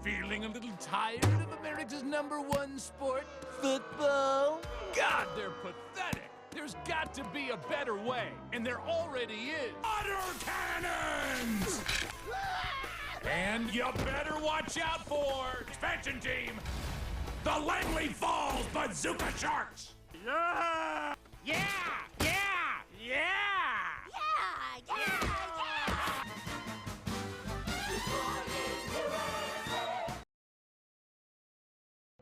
feeling a little tired of America's #1 sport, football? God, they're pathetic. There's got to be a better way, and there already is. Water cannons! And you better watch out for expansion team, the Langley Falls Bazooka Sharks! Yeah! Yeah! Yeah! Yeah! Yeah! Yeah! Yeah!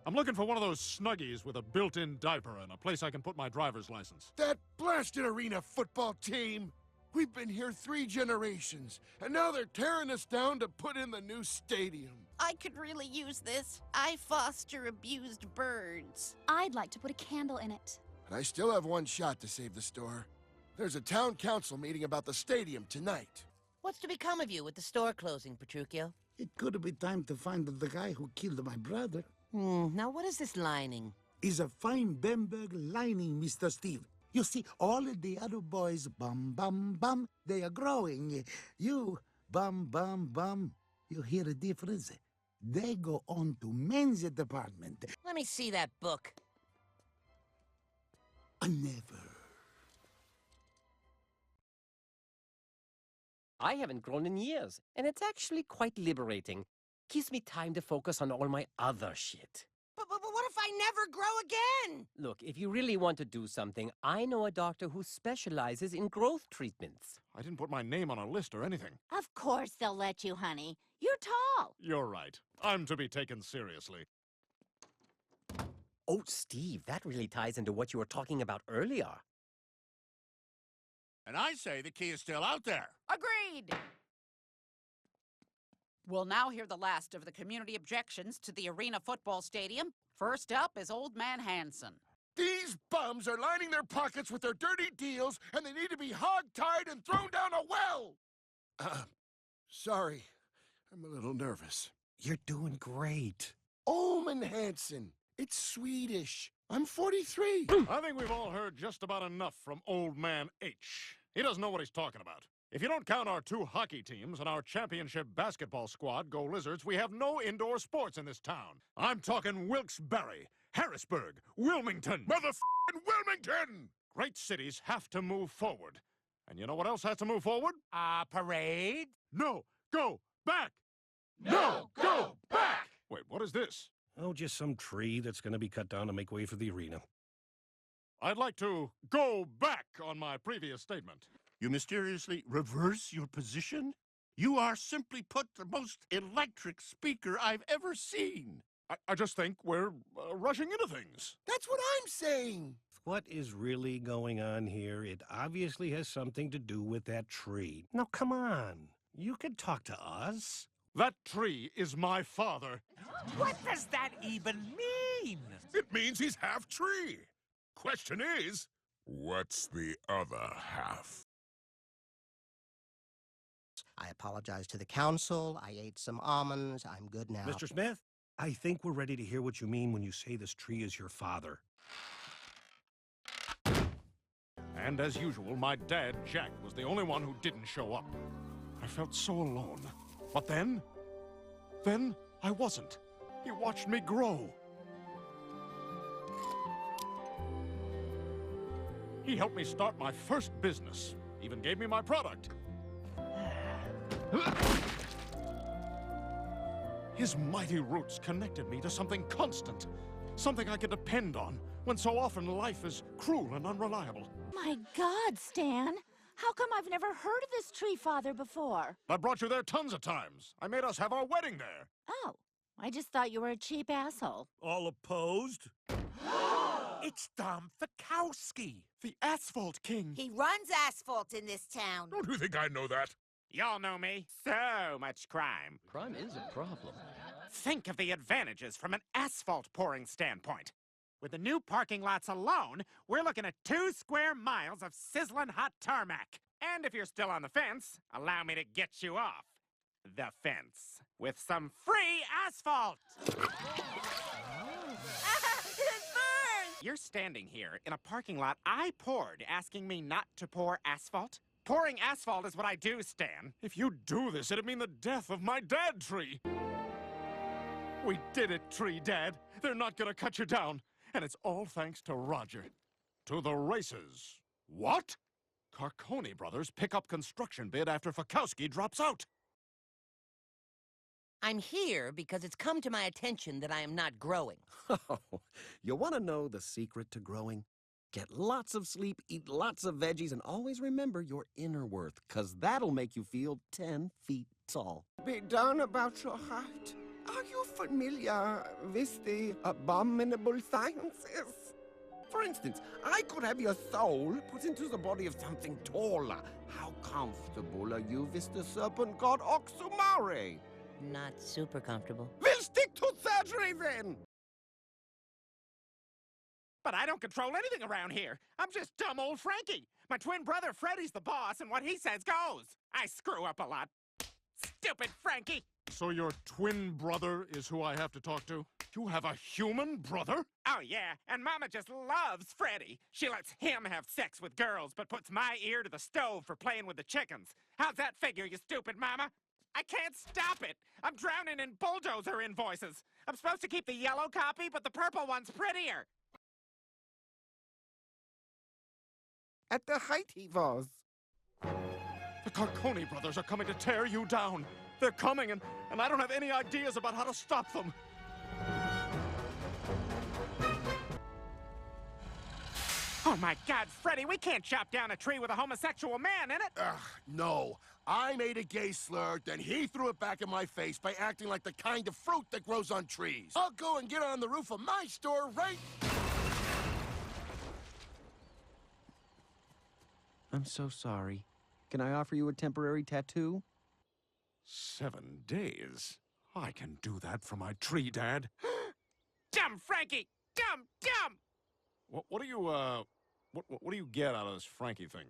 I'm looking for one of those Snuggies with a built-in diaper and a place I can put my driver's license. That blasted arena football team! We've been here 3 generations, and now they're tearing us down to put in the new stadium. I could really use this. I foster abused birds. I'd like to put a candle in it. And I still have 1 shot to save the store. There's a town council meeting about the stadium tonight. What's to become of you with the store closing, Petruchio? It could be time to find the guy who killed my brother. Now what is this lining? It's a fine Bamberg lining, Mr. Steve. You see, all of the other boys, bum, bum, bum, they are growing. You, bum, bum, bum. You hear the difference? They go on to men's department. Let me see that book. Never. I haven't grown in years, and it's actually quite liberating. Gives me time to focus on all my other shit. But what if I never grow again? Look, if you really want to do something, I know a doctor who specializes in growth treatments. I didn't put my name on a list or anything. Of course they'll let you, honey. You're tall. You're right. I'm to be taken seriously. Oh, Steve, that really ties into what you were talking about earlier. And I say the key is still out there. Agreed! We'll now hear the last of the community objections to the Arena Football Stadium. First up is Old Man Hanson. These bums are lining their pockets with their dirty deals, and they need to be hog-tied and thrown down a well! Sorry. I'm a little nervous. You're doing great. Omen Hansen. It's Swedish. I'm 43. I think we've all heard just about enough from Old Man H. He doesn't know what he's talking about. If you don't count our 2 hockey teams and our championship basketball squad, Go Lizards, we have no indoor sports in this town. I'm talking Wilkes-Barre, Harrisburg, Wilmington. Motherfucking Wilmington! Great cities have to move forward. And you know what else has to move forward? Parade? No, go back! No, go back! Wait, what is this? Oh, just some tree that's going to be cut down to make way for the arena. I'd like to go back on my previous statement. You mysteriously reverse your position? You are, simply put, the most electric speaker I've ever seen. I just think we're rushing into things. That's what I'm saying. What is really going on here? It obviously has something to do with that tree. Now, come on. You can talk to us. That tree is my father. What does that even mean? It means he's half tree. Question is, what's the other half? I apologize to the council. I ate some almonds. I'm good now. Mr. Smith, I think we're ready to hear what you mean when you say this tree is your father. And as usual, my dad, Jack, was the only one who didn't show up. I felt so alone. But then I wasn't. He watched me grow. He helped me start my first business, even gave me my product. His mighty roots connected me to something constant, something I could depend on, when so often life is cruel and unreliable. My God, Stan. How come I've never heard of this tree father before? I brought you there tons of times. I made us have our wedding there. Oh, I just thought you were a cheap asshole. All opposed? It's Dom Fikowski, The Asphalt King. He runs asphalt in this town. Don't you think I know that? Y'all know me. So much crime. Crime is a problem. Think of the advantages from an asphalt pouring standpoint. With the new parking lots alone, we're looking at 2 square miles of sizzling hot tarmac. And if you're still on the fence, allow me to get you off the fence with some free asphalt. It burns! You're standing here in a parking lot I poured, asking me not to pour asphalt? Pouring asphalt is what I do, Stan. If you do this, it'd mean the death of my dad tree. We did it, Tree Dad. They're not gonna cut you down. And it's all thanks to Roger. To the races. What? Carconi Brothers pick up construction bid after Fakowski drops out. I'm here because it's come to my attention that I am not growing. Oh, you want to know the secret to growing? Get lots of sleep, eat lots of veggies, and always remember your inner worth, because that'll make you feel 10 feet tall. Be done about your height. Are you familiar with the abominable sciences? For instance, I could have your soul put into the body of something taller. How comfortable are you with the serpent god Oxumare? Not super comfortable. We'll stick to surgery then! But I don't control anything around here. I'm just dumb old Frankie. My twin brother Freddy's the boss, and what he says goes. I screw up a lot. Stupid Frankie! So your twin brother is who I have to talk to? You have a human brother? Oh, yeah, and Mama just loves Freddy. She lets him have sex with girls, but puts my ear to the stove for playing with the chickens. How's that figure, you stupid Mama? I can't stop it. I'm drowning in bulldozer invoices. I'm supposed to keep the yellow copy, but the purple one's prettier. At the height he was. The Carconi Brothers are coming to tear you down. They're coming, and I don't have any ideas about how to stop them. Oh, my God, Freddy, we can't chop down a tree with a homosexual man in it. No. I made a gay slur, then he threw it back in my face by acting like the kind of fruit that grows on trees. I'll go and get on the roof of my store right... I'm so sorry. Can I offer you a temporary tattoo? 7 days? I can do that for my Tree Dad. Dumb Frankie! Dumb! What do you get out of this Frankie thing?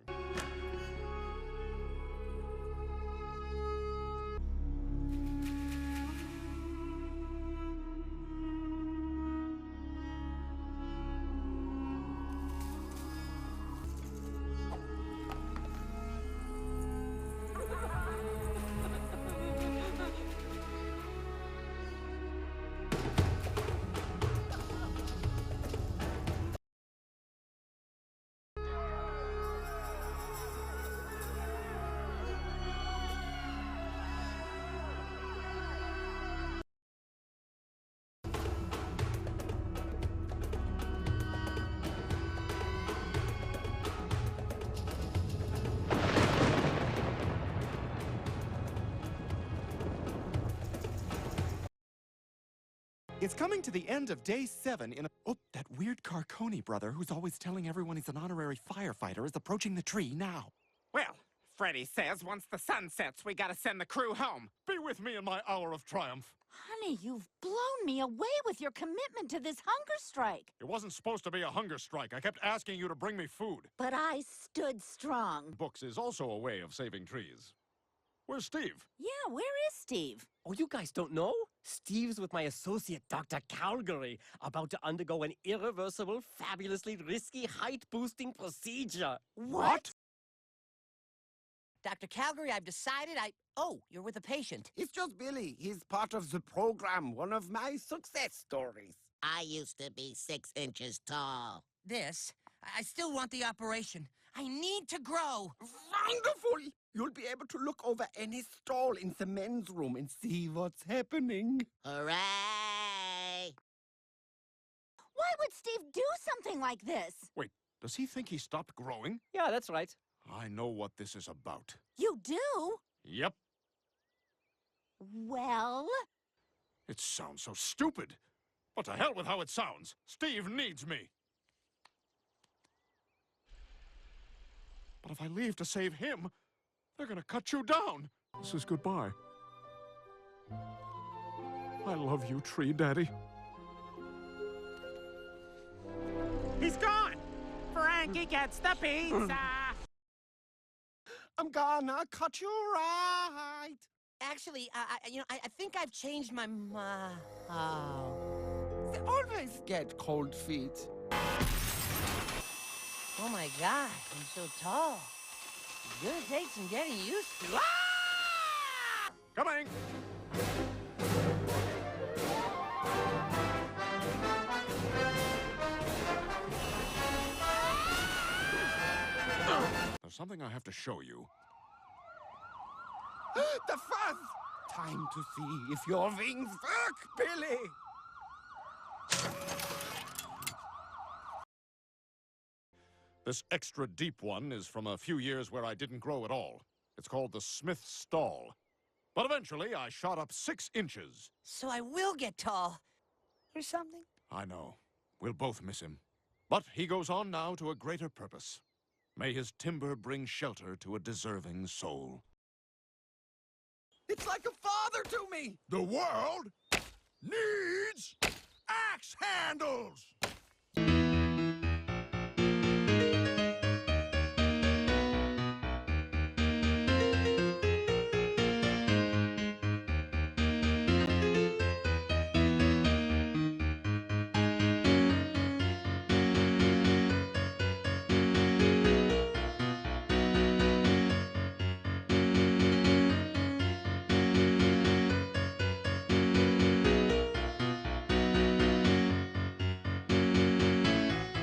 It's coming to the end of day 7 in a... Oh, that weird Carconi brother who's always telling everyone he's an honorary firefighter is approaching the tree now. Well, Freddy says once the sun sets, we gotta send the crew home. Be with me in my hour of triumph. Honey, you've blown me away with your commitment to this hunger strike. It wasn't supposed to be a hunger strike. I kept asking you to bring me food. But I stood strong. Books is also a way of saving trees. Where's Steve? Yeah, where is Steve? Oh, you guys don't know? Steve's with my associate, Dr. Calgary, about to undergo an irreversible, fabulously risky height-boosting procedure. What? Dr. Calgary, I've decided Oh, you're with a patient. It's just Billy. He's part of the program, one of my success stories. I used to be 6 inches tall. I still want the operation. I need to grow. Wonderful! You'll be able to look over any stall in the men's room and see what's happening. Hooray! Why would Steve do something like this? Wait, does he think he stopped growing? Yeah, that's right. I know what this is about. You do? Yep. Well? It sounds so stupid. But to hell with how it sounds. Steve needs me. But if I leave to save him, they're gonna cut you down. This is goodbye. I love you, Tree Daddy. He's gone! Frankie gets the pizza! I'm gonna cut you right. Actually, I think I've changed my mind. They always get cold feet. Oh my God, I'm so tall. It's gonna take some getting used to. Ah! Coming! something I have to show you. The fuzz! Time to see if your wings work, Billy! This extra deep one is from a few years where I didn't grow at all. It's called the Smith Stall. But eventually, I shot up 6 inches. So I will get tall. Or something. I know. We'll both miss him. But he goes on now to a greater purpose. May his timber bring shelter to a deserving soul. It's like a father to me! The world needs axe handles!